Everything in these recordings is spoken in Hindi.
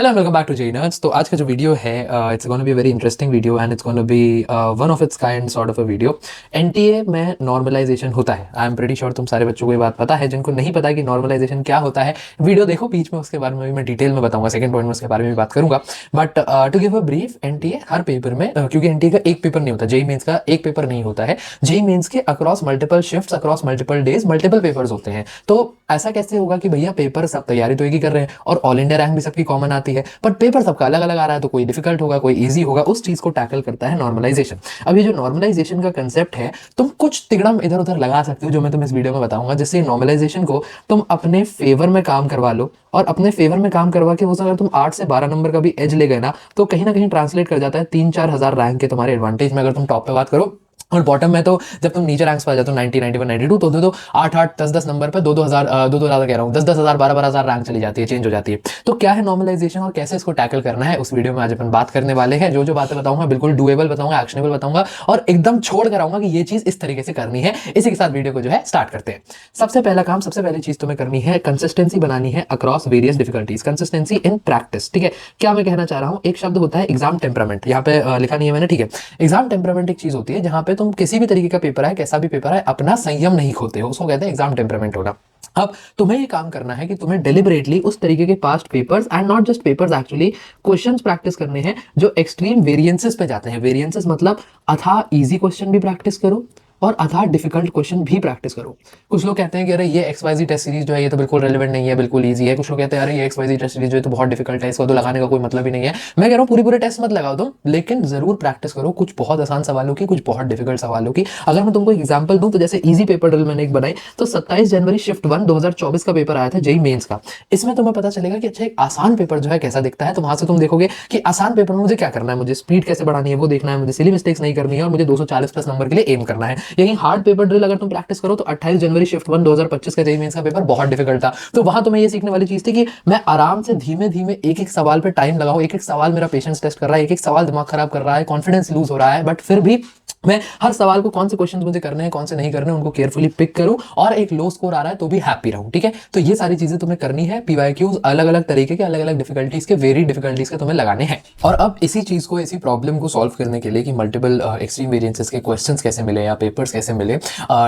Hello and welcome back to JEE nerds. तो आज का जो वीडियो है it's gonna be very interesting video and it's gonna be one of its kind sort of a video. NTA में नॉर्मलाइजेशन होता है। आई एम प्रीटी श्योर तुम सारे बच्चों को ये बात पता है। जिनको नहीं पता कि नॉर्मलाइजेशन क्या होता है, वीडियो देखो, बीच में उसके बारे में भी मैं डिटेल में बताऊंगा, सेकंड पॉइंट में उसके बारे में भी बात करूंगा। But to give a brief, NTA हर पेपर में क्योंकि एनटीए का एक पेपर नहीं होता, जेई मेंस का एक पेपर नहीं होता है। जेई मेंस के across multiple shifts, across multiple days, multiple papers होते हैं। तो ऐसा कैसे होगा कि भैया पेपर सब तैयारी तो एक ही कर रहे हैं और ऑल इंडिया रैंक भी सबकी कॉमन आती है, बट पेपर सबका अलग अलग आ रहा है। तो कोई डिफिकल्ट होगा, कोई इजी होगा, उस चीज को टैकल करता है नॉर्मलाइजेशन। अब ये जो नॉर्मलाइजेशन का कंसेप्ट है, तुम कुछ तिगड़म इधर उधर लगा सकते हो जो मैं तुम्हें इस वीडियो में बताऊंगा, जिससे नॉर्मलाइजेशन को तुम अपने फेवर में काम करवा लो। और अपने फेवर में काम करवा के अगर तुम 8 से 12 नंबर का भी एज ले गए ना, तो कहीं ना कहीं ट्रांसलेट कर जाता है 3-4 हजार रैंक के तुम्हारे एडवांटेज में, अगर तुम टॉप पे बात करो। और बॉटम में तो जब तुम नीचे रैंक्स पर आ जाते हो 90, 91, 92, तो दो 8-8, 10-10 नंबर पे 2-2 हजार, 2-2 ज्यादा कह रहा हूँ, 10-10 हजार, 12-12 हजार रैंक चली जाती है, चेंज हो जाती है। तो क्या है नॉर्मलाइजेशन और कैसे इसको टैकल करना है, उस वीडियो में आज अपन बात करने वाले हैं। जो जो बातें बताऊंगा बिल्कुल डुएबल बताऊंगा, एक्शनेबल बताऊंगा और एकदम छोड़ कर आऊंगा कि ये चीज इस तरीके से करनी है। इसी के साथ वीडियो को जो है स्टार्ट करते हैं। सबसे पहला काम, सबसे पहली चीज तुम्हें करनी है, कंसिस्टेंसी बनानी है across various difficulties, consistency in practice. ठीक है, क्या मैं कहना चाह रहा हूँ, एक शब्द होता है एग्जाम टेम्परामेंट, यहाँ पे लिखा नहीं है मैंने, ठीक है। एग्जाम टेम्परामेंट एक चीज होती है जहां पे तुम किसी भी तरीके का पेपर है, कैसा भी पेपर है, अपना संयम नहीं खोते हो, उसको कहते हैं एग्जाम टेम्परामेंट होना। अब तुम्हें ये काम करना है कि तुम्हें डेलिबरेटली उस तरीके के past papers and not just papers, actually questions practice करने हैं जो एक्सट्रीम वेरिएंसेस पे जाते हैं। वेरिएंसेस मतलब अथा इजी क्वेश्चन भी प्रैक्टिस करो और अथा डिफिकल्ट क्वेश्चन भी प्रैक्टिस करो। कुछ लोग कहते हैं कि अरे ये XYZ टेस्ट सीरीज जो है ये तो बिल्कुल रेलेवेंट नहीं है, बिल्कुल इजी है। कुछ लोग कहते हैं अरे ये XYZ टेस्ट सीरीज जो है तो बहुत डिफिकल्ट है, इसको तो लगाने का कोई मतलब ही नहीं है। मैं कह रहा हूँ पूरे टेस्ट मत लगाओ तुम, लेकिन जरूर प्रैक्टिस करो कुछ बहुत आसान सवालों की, कुछ बहुत डिफिकल्ट सवालों की। अगर मैं तुमको एग्जाम्पल दूं तो जैसे इजी पेपर ड्रिल मैंने एक बनाई, तो 27 जनवरी शिफ्ट 1 2024 का पेपर आया था जेई मेंस का। इसमें तुम्हें पता चलेगा कि अच्छा एक आसान पेपर जो है कैसा दिखता है। तो वहां से तुम देखोगे कि आसान पेपर में मुझे क्या करना है, मुझे स्पीड कैसे बढ़ानी है वो देखना है, मुझे सिली मिस्टेक्स नहीं करनी है और मुझे 240 प्लस नंबर के लिए एम करना है। यही हार्ड पेपर ड्रिल अगर तुम प्रैक्टिस करो तो 28 जनवरी शिफ्ट 1 2025 का जेईई मेंस का पेपर बहुत डिफिकल्ट था। तो वहां तुम्हें ये सीखने वाली चीज थी कि मैं आराम से धीमे धीमे एक एक सवाल पे टाइम लगाऊं, एक एक सवाल मेरा पेशेंस टेस्ट कर रहा है, एक एक सवाल दिमाग खराब कर रहा है, कॉन्फिडेंस लूज हो रहा है, बट फिर भी मैं हर सवाल को कौन से क्वेश्चन मुझे करने हैं, कौन से नहीं करने हैं, उनको केयरफुली पिक करूं और एक लो स्कोर आ रहा है तो भी हैप्पी रहूं। ठीक है, तो ये सारी चीजें तुम्हें करनी है। पीवाईक्यूज अलग अलग तरीके के, अलग अलग डिफिकल्टीज के, वेरी डिफिकल्टीज के तुम्हें लगाने हैं। और अब इसी चीज को, इसी प्रॉब्लम को सॉल्व करने के लिए कि मल्टीपल एक्सट्रीम वेरिएंसेस के क्वेश्चंस कैसे मिले या पेपर्स कैसे मिले,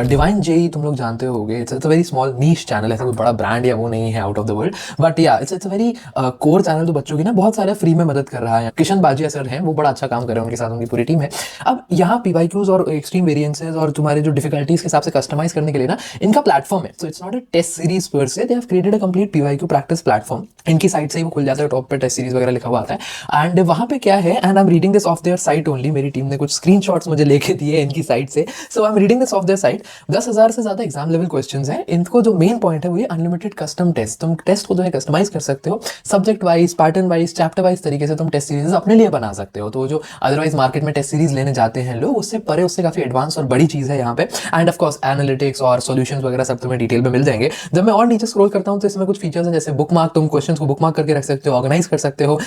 डिवाइन जेई तुम लोग जानते होगे, it's a very small niche channel, ऐसा कोई बड़ा ब्रांड या वो नहीं है out of the world, but या इट्स वेरी कोर चैनल। तो बच्चों की ना बहुत सारे फ्री में मदद कर रहा है। किशन बाजिया सर हैं, वो बड़ा अच्छा काम कर रहे हैं, उनके साथ उनकी पूरी टीम है। अब यहाँ पीवाईक्यूज और एक्सट्रीम वेरिएंसेस और तुम्हारे जो डिफिकल्टीज के हिसाब से कस्टमाइज करने के लिए ना इनका प्लेटफॉर्म है। So it's not a test series per se, they have created a complete PYQ practice platform. इनकी साइट से ही वो खुल जाता है, टॉप पे टेस्ट सीरीज वगैरह लिखा हुआ आता है। एंड वहां पे क्या है, and I am reading this of their site only, मेरी टीम ने कुछ स्क्रीनशॉट्स मुझे लेके दिए इनकी साइट से, so I am reading this of their site. 10,000 से ज्यादा एग्जाम लेवल क्वेश्चंस हैं। इनको जो मेन पॉइंट है वो ये अनलिमिटेड कस्टम टेस्ट, तुम टेस्ट को जो है कस्टमाइज कर सकते हो, subject wise, pattern wise, chapter wise तरीके से तुम टेस्ट सीरीज अपने लिए बना सकते हो। तो जो अदरवाइज मार्केट में टेस्ट सीरीज लेने जाते हैं लोग, उससे परे, उससे काफी एडवांस और बड़ी चीज है यहाँ पे। एंड ऑफ कोर्स एनालिटिक्स और सॉल्यूशंस वगैरह सब तुम्हें डिटेल में मिल जाएंगे। जब मैं और नीचे स्क्रॉल करता हूँ तो इसमें कुछ फीचर्स हैं, जैसे बुक मार्क, तुम क्वेश्चंस को बुक मार्क करके रख सकते हो, ऑर्गेनाइज कर सकते हो।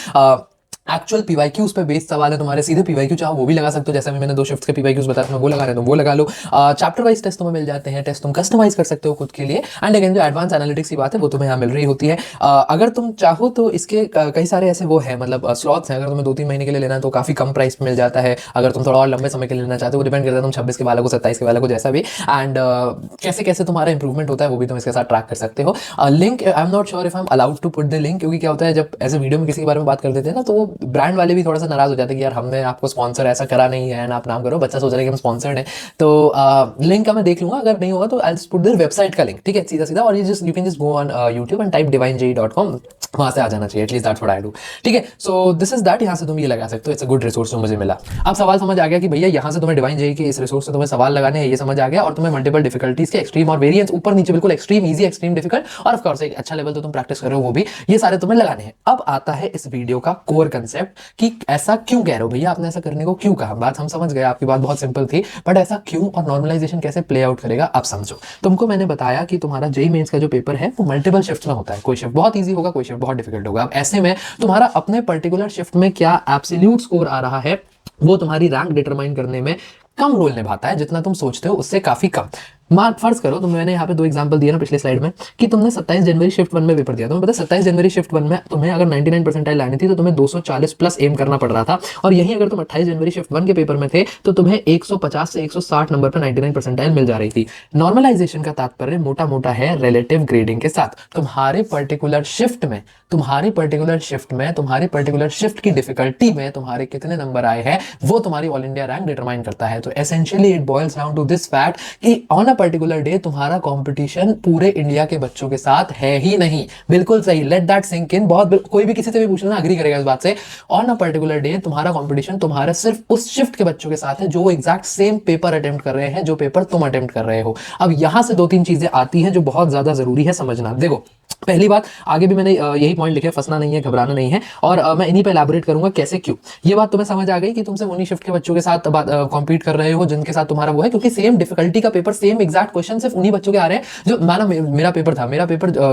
एक्चुअल पीवाईक्यूज पे बेस्ड सवाल है तुम्हारे, सीधे पीवाईक्यू चाहो वो भी लगा सकते हो, जैसे मैंने 2 शिफ्ट्स के पीवाईक्यूज बताया था, वो लगा रहे हो तो वो लगा लो। चैप्टर वाइज टेस्ट तुम्हें मिल जाते हैं, टेस्ट तुम कस्टमाइज कर सकते हो खुद के लिए। एंड अगेन जो एडवांस एनालिटिक्स की बात है वो तुम्हें यहाँ मिल रही होती है। अगर तुम चाहो तो इसके कई सारे ऐसे वो है, मतलब स्लॉट्स हैं। अगर तुम्हें 2-3 महीने के लिए लेना है तो काफी कम प्राइस पे मिल जाता है। अगर तुम थोड़ा और लंबे समय के लिए लेना चाहते हो, वो डिपेंड करता है तुम 26 के वाले को, 27 के वाले को, जैसा भी। एंड कैसे कैसे तुम्हारा इंप्रूवमेंट होता है वो भी तुम इसके साथ ट्रैक कर सकते हो। Link I am not sure if I am allowed to put the link, क्योंकि क्या होता है जब ऐसे वीडियो में किसी के बारे में बात कर देते हैं ना, तो वो ब्रांड वाले भी थोड़ा सा नाराज हो जाते हैं कि यार हमने आपको स्पॉन्सर ऐसा करा नहीं है, ना आप नाम करो, बच्चा सोच रहा है कि हम स्पॉन्सर्ड हैं। तो लिंक का मैं देख लूंगा, अगर नहीं होगा तो I will put their website का लिंक। ठीक है, सीधा सीधा, और you can just go on YouTube and type divinejei.com, वहां से आ जाना चाहिए, at least that's what I do. ठीक है, सो दिस इज दैट, यहाँ से तुम ये लगा सकते हो, इट्स अ गुड रिसोर्स जो मुझे मिला। अब सवाल समझ आ गया कि भैया यहाँ से तुम्हें डिवाइन जेई के इस रिसोर्स से तुम्हें सवाल लगाने हैं, ये समझ आ गया। और तुम्हें मल्टीपल डिफिकल्टीज के एक्सट्रीम और वेरिएंस, ऊपर नीचे बिल्कुल एक्सट्रीम इजी, एक्सट्रीम डिफिकल्ट और ऑफ कोर्स एक अच्छा लेवल तो तुम प्रैक्टिस कर रहे हो वो भी, ये सारे तुम्हें लगाने हैं। अब आता है इस वीडियो का कोर कंसेप्ट कि ऐसा क्यों कह रहे हो भैया, आपने ऐसा करने को क्यों कहा। बात हम समझ गए, आपकी बात बहुत सिंपल थी, बट ऐसा क्यों और नॉर्मलाइजेशन कैसे प्ले आउट करेगा आप समझो। तुमको मैंने बताया कि तुम्हारा जेईई मेंस का जो पेपर है वो मल्टीपल शिफ्ट में होता है, कोई शिफ्ट बहुत ईजी होगा, कोई शिफ्ट बहुत डिफिकल्ट होगा। अब ऐसे में तुम्हारा अपने पर्टिकुलर शिफ्ट में क्या एब्सोल्यूट स्कोर आ रहा है, वो तुम्हारी रैंक डिटरमाइन करने में कम रोल निभाता है, जितना तुम सोचते हो उससे काफी कम। मान फर्ज करो तो मैंने यहाँ पे 2 एग्जांपल दिए ना पिछले स्लाइड में कि तुमने 27 जनवरी शिफ्ट 1 में पेपर दिया। तुम्हें पता है 27 जनवरी शिफ्ट 1 में तुम्हें अगर 99 परसेंटाइल लानी थी तो तुम्हें 240 प्लस एम करना पड़ रहा था, और यहीं अगर तुम 28 जनवरी शिफ्ट 1 के पेपर में थे तो तुम्हें 150 से 160 नंबर पर 99 परसेंटाइल मिल जा रही थी। नॉर्मलाइजेशन का तात्पर्य मोटा मोटा है रिलेटिव ग्रेडिंग के साथ। तुम्हारे पर्टिकुलर शिफ्ट में तुम्हारी पर्टिकुलर शिफ्ट की डिफिकल्टी में तुम्हारे कितने नंबर आए हैं वो तुम्हारी ऑल इंडिया रैंक डिटरमाइन करता है। तो essentially it boils down to this fact कि ऑन अ पर्टिकुलर डे तुम्हारा कंपटीशन पूरे इंडिया के बच्चों के साथ है ही नहीं। बिल्कुल सही, लेट दैट सिंक इन। कोई भी किसी से भी पूछना अग्री करेगा इस बात से। ऑन अ पर्टिकुलर डे तुम्हारा कंपटीशन तुम्हारे सिर्फ उस शिफ्ट के बच्चों के साथ है जो एग्जैक्ट सेम पेपर अटेम्प्ट कर रहे हैं जो पेपर तुम अटेम्प्ट कर रहे हो। अब यहां से 2-3 चीजें आती हैं जो बहुत ज्यादा जरूरी है समझना। देखो, पहली बात, आगे भी मैंने यही पॉइंट लिखे, फंसना नहीं है, घबराना नहीं है, और मैं इन्हीं पे एलैबोरेट करूंगा कैसे क्यों। ये बात तुम्हें समझ आ गई कि तुम सिर्फ उन्हीं शिफ्ट के बच्चों के साथ कॉम्पीट कर रहे हो जिनके साथ तुम्हारा वो है, क्योंकि सेम डिफिकल्टी का पेपर, सेम एग्जैक्ट क्वेश्चन सिर्फ उन्हीं बच्चों के आ रहे हैं जो माना मेरा पेपर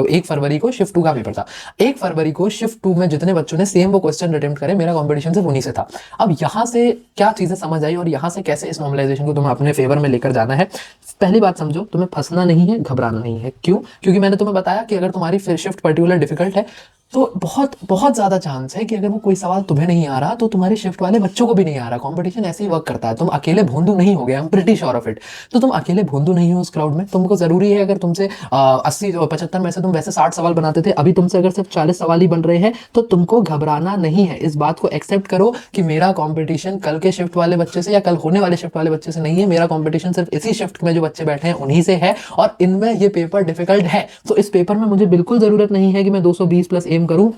1 फरवरी को शिफ्ट 2 का पेपर था। 1 फरवरी को शिफ्ट 2 में जितने बच्चों ने सेम वो क्वेश्चन अटेम्प्ट करे, मेरा कॉम्पिटिशन सिर्फ उन्हीं से था। अब यहां से क्या चीजें समझ आई और यहां से कैसे इस नॉर्मलाइजेशन को तुम्हें अपने फेवर में लेकर जाना है। पहली बात समझो, तुम्हें फंसना नहीं है, घबराना नहीं है। क्यों? क्योंकि मैंने तुम्हें बताया कि अगर तुम्हारी शिफ्ट पर्टिकुलर डिफिकल्ट है तो बहुत बहुत ज्यादा चांस है कि अगर वो कोई सवाल तुम्हें नहीं आ रहा तो तुम्हारी शिफ्ट वाले बच्चों को भी नहीं आ रहा। कंपटीशन ऐसे ही वर्क करता है। तुम अकेले भोंदू नहीं हो गए, I am pretty sure of it. तो तुम अकेले भोंदू नहीं हो उस क्राउड में। तुमको जरूरी है, अगर तुमसे 80-75 में से तुम वैसे 60 सवाल बनाते थे, अभी तुमसे अगर सिर्फ 40 सवाल ही बन रहे हैं तो तुमको घबराना नहीं है। इस बात को एक्सेप्ट करो कि मेरा कॉम्पिटिशन कल के शिफ्ट वाले बच्चे से या कल होने वाले शिफ्ट वाले बच्चे से नहीं है। मेरा कॉम्पिटिशन सिर्फ इसी शिफ्ट में जो बच्चे बैठे हैं उन्हीं से है, और इनमें ये पेपर डिफिकल्ट है। तो इस पेपर में मुझे बिल्कुल जरूरत नहीं है कि मैं 220 प्लस एम करूं।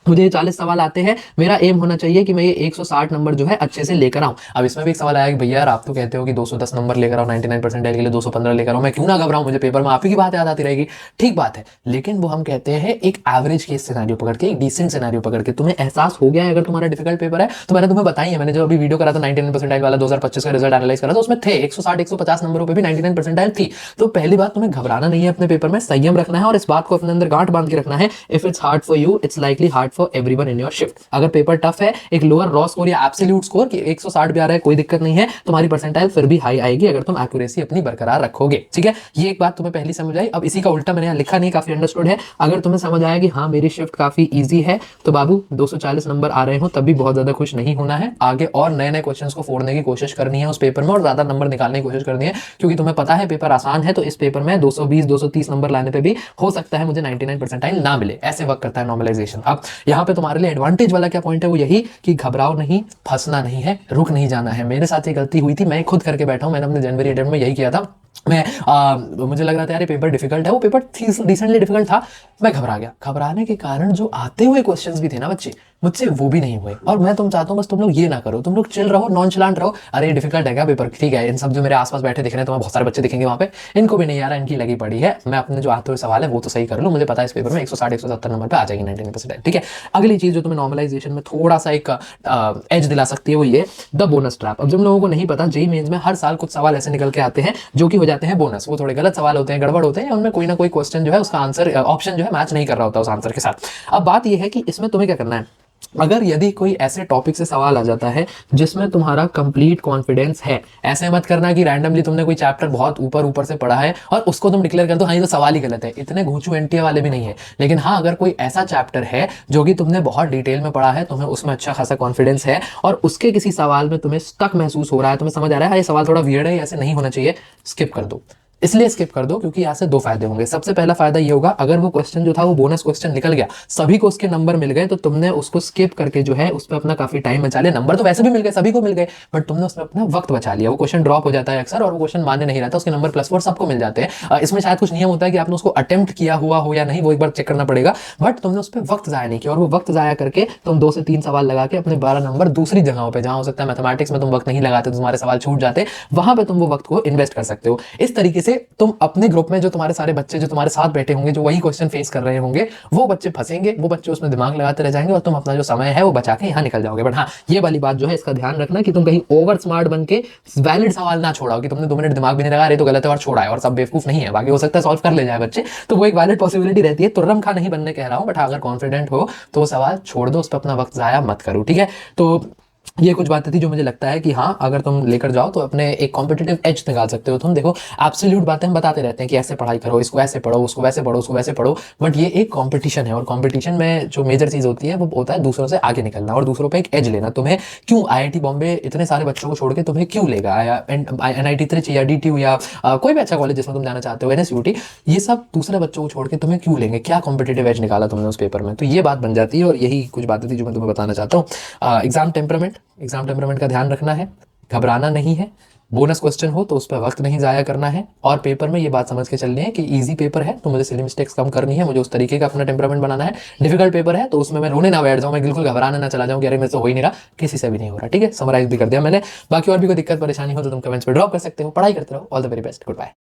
मुझे 40 सवाल आते हैं, मेरा एम होना चाहिए कि मैं ये 160 नंबर जो है अच्छे से लेकर आऊं। अब इसमें भी एक सवाल आया कि भैया यार आप तो कहते हो कि 210 नंबर लेकर आओ, 99 परसेंटाइल के लिए 215 लेकर आओ, मैं क्यों ना घबराऊं, मुझे पेपर में आप ही की बात याद आती रहेगी। ठीक बात है, लेकिन वो हम कहते हैं एक एवरेज केस सिनेरियो पकड़ के, एक डिसेंट सिनेरियो पकड़ के। तुम्हें एहसास हो गया है अगर तुम्हारा डिफिकल्ट पेपर है तो मैंने तुम्हें बताई है, मैंने जो अभी वीडियो करा था 99 परसेंटाइल वाला 2025 का रिजल्ट एनालाइज करा था, उसमें थे 160-150 नंबरों पे भी 99 परसेंटाइल थी। तो पहली बात, तुम्हें घबराना नहीं है, अपने पेपर में संयम रखना है और इस बात को अपने अंदर गांठ बांध के रखना है, if it's hard for you it's likely hard for everyone in your shift. अगर पेपर टफ है, एक लोअर रॉ स्कोर या एब्सोल्यूट स्कोर कि 160 भी आ रहा है, कोई दिक्कत नहीं है, तुम्हारी परसेंटाइल फिर भी हाई आएगी अगर तुम एक्यूरेसी अपनी बरकरार रखोगे। ठीक है, ये एक बात तुम्हें पहली समझ आई। अब इसी का उल्टा मैंने यहाँ लिखा नहीं, काफी अंडरस्टूड है। अगर तुम्हें समझ आया कि हाँ मेरी शिफ्ट काफी ईजी है तो बाबू 240 नंबर आ रहे हो तब भी बहुत ज्यादा खुश नहीं होना है। आगे और नए नए क्वेश्चंस को फोड़ने की कोशिश करनी है उस पेपर में और ज्यादा नंबर निकालने की कोशिश करनी है, क्योंकि तुम्हें पता है पेपर आसान है। तो इस पेपर में 220-230 नंबर लाने पे भी हो सकता है मुझे 99 परसेंटाइल ना मिले। ऐसे वर्क करता है नॉर्मलाइजेशन। अब यहाँ पे तुम्हारे लिए एडवांटेज वाला क्या पॉइंट है, वो यही कि घबराओ नहीं, फंसना नहीं है, रुक नहीं जाना है। मेरे साथ ये गलती हुई थी, मैं खुद करके बैठा हूं, मैंने अपने जनवरी अटेम्प्ट में यही किया था। मुझे लग रहा था यार ये पेपर डिफिकल्ट है, वो पेपर डिसेंटली डिफिकल्ट था, मैं घबरा गया। घबराने के कारण जो आते हुए क्वेश्चंस भी थे ना बच्चे, मुझसे वो भी नहीं हुए। और मैं चाहता हूँ बस तुम लोग ये ना करो, तुम लोग चिल रहो, नॉनचलांट रहो। अरे डिफिकल्ट है क्या पेपर, ठीक है, इन सब जो मेरे आसपास बैठे दिख रहे हैं, तुम्हें बहुत सारे बच्चे दिखेंगे वहाँ पे, इनको भी नहीं आ रहा, इनकी लगी पड़ी है, मैं अपने जो आते हुए सवाल है वो तो सही कर लूँ, मुझे पता है इस पेपर में 160-170 नंबर पे आ जाएगी 99%। ठीक है, अगली चीज जो तुम्हें नॉर्मलाइजेशन में थोड़ा सा एक एज दिला सकती है वो ये द बोनस ट्रैप। अब जिन लोगों को नहीं पता, जेईई मेंस में हर साल कुछ सवाल ऐसे निकल के आते हैं जो कि हो जाते हैं बोनस। वो थोड़े गलत सवाल होते हैं, गड़बड़ होते हैं, उनमें कोई ना कोई क्वेश्चन जो है उसका आंसर ऑप्शन जो है मैच नहीं कर रहा होता उस आंसर के साथ। अब बात यह है कि इसमें तुम्हें क्या करना है, अगर यदि कोई ऐसे टॉपिक से सवाल आ जाता है जिसमें तुम्हारा कंप्लीट कॉन्फिडेंस है, ऐसे मत करना कि रैंडमली तुमने कोई चैप्टर बहुत ऊपर ऊपर से पढ़ा है और उसको तुम डिक्लेयर कर दो हाँ ये तो सवाल ही गलत है। इतने घूंचू एनटीए वाले भी नहीं है, लेकिन हाँ अगर कोई ऐसा चैप्टर है जो कि तुमने बहुत डिटेल में पढ़ा है, तुम्हें उसमें अच्छा खासा कॉन्फिडेंस है और उसके किसी सवाल में तुम्हें स्टक महसूस हो रहा है, तुम्हें समझ आ रहा है ये सवाल थोड़ा वियर्ड है, ऐसे नहीं होना चाहिए, स्किप कर दो। इसलिए स्किप कर दो क्योंकि यहाँ से 2 फायदे होंगे। सबसे पहला फायदा ये होगा, अगर वो क्वेश्चन जो था वो बोनस क्वेश्चन निकल गया, सभी को उसके नंबर मिल गए, तो तुमने उसको स्किप करके जो है उस पर अपना काफी टाइम बचा लिया। नंबर तो वैसे भी मिल गए, सभी को मिल गए, बट तुमने उसमें अपना वक्त बचा लिया। वो क्वेश्चन ड्रॉप हो जाता है अक्सर और वो क्वेश्चन मान्य नहीं रहता, उसके नंबर +4 सबको मिल जाते हैं। इसमें शायद कुछ नियम होता है कि आपने उसको अटेम्प्ट किया हुआ हो या नहीं, वो एक बार चेक करना पड़ेगा, बट तुमने उस पर वक्त जाया नहीं किया और वो वक्त जाया करके तुम 2 से 3 सवाल लगा के अपने 12 नंबर दूसरी जगहों पर, जहां हो सकता है मैथमेटिक्स में तुम वक्त नहीं लगाते, तुम्हारे सवाल छूट जाते, वहां पर तुम वो वक्त को इन्वेस्ट कर सकते हो। इस तरीके से तुम अपने ग्रुप में जो तुम्हारे सारे बच्चे जो तुम्हारे साथ बैठे होंगे, जो वही क्वेश्चन फेस कर रहे होंगे, वो बच्चे फंसेंगे, वो बच्चे उसमें दिमाग लगाते रह जाएंगे और तुम अपना जो समय है वो बचा के यहाँ निकल जाओगे। बट हाँ ये वाली बात जो है इसका ध्यान रखना कि तुम कहीं ओवर स्मार्ट बन के वैलिड सवाल ना छोड़ाओ कि तुमने 2 मिनट दिमाग भी नहीं लगा रहे तो गलत है और छोड़ा है, और सब बेवकूफ नहीं है, बाकी हो सकता है सॉल्व कर ले जाए बच्चे, तो वो एक वैलिड पॉसिबिलिटी रहती है। तुर्रम खा नहीं बनने कह रहा हूँ, बट अगर कॉन्फिडेंट हो तो सवाल छोड़ दो, उस पर अपना वक्त जाया मत करो। ठीक है, तो ये कुछ बातें थी जो मुझे लगता है कि हाँ, अगर तुम लेकर जाओ तो अपने एक कॉम्पिटिटिव एज निकाल सकते हो तुम। देखो, एब्सोल्यूट बातें हम बताते रहते हैं कि ऐसे पढ़ाई करो, इसको ऐसे पढ़ो, उसको वैसे पढ़ो, उसको वैसे पढ़ो, बट ये एक कॉम्पिटिशन है, और कॉम्पिटिशन में जो मेजर चीज़ होती है वो होता है दूसरों से आगे निकलना और दूसरों पे एक एज लेना। तुम्हें क्यों आईआईटी बॉम्बे इतने सारे बच्चों को छोड़ के तुम्हें क्यों लेगा, या एनआईटी त्रिची या डीटीयू या कोई भी अच्छा कॉलेज जिसमें तुम जाना चाहते हो, एनएसयूटी, ये सब दूसरे बच्चों को छोड़ के तुम्हें क्यों लेंगे, क्या कॉम्पिटिटिव एज निकाला तुमने उस पेपर में। तो ये बात बन जाती है, और यही कुछ बातें थी जो मैं तुम्हें बताना चाहता हूँ। एग्जाम टेम्परामेंट का ध्यान रखना है, घबराना नहीं है, बोनस क्वेश्चन हो तो उस पर वक्त नहीं ज़ाया करना है, और पेपर में ये बात समझ के चलनी है कि इजी पेपर है तो मुझे सिली मिस्टेक्स कम करनी है, मुझे उस तरीके का अपना टेम्परामेंट बनाना है। डिफिकल्ट पेपर है तो उसमें मैं रोने ना बैठ जाऊँ, मैं बिल्कुल घबराना ना चला जाऊँ कि अरे मेरे से हो ही नहीं रहा, किसी से भी नहीं हो रहा। ठीक है, समराइज भी कर दिया मैंने। बाकी और भी कोई दिक्कत परेशानी हो तो तुम कमेंट्स पर ड्रॉप कर सकते हो। पढ़ाई करते रहो। All the very best. Good bye.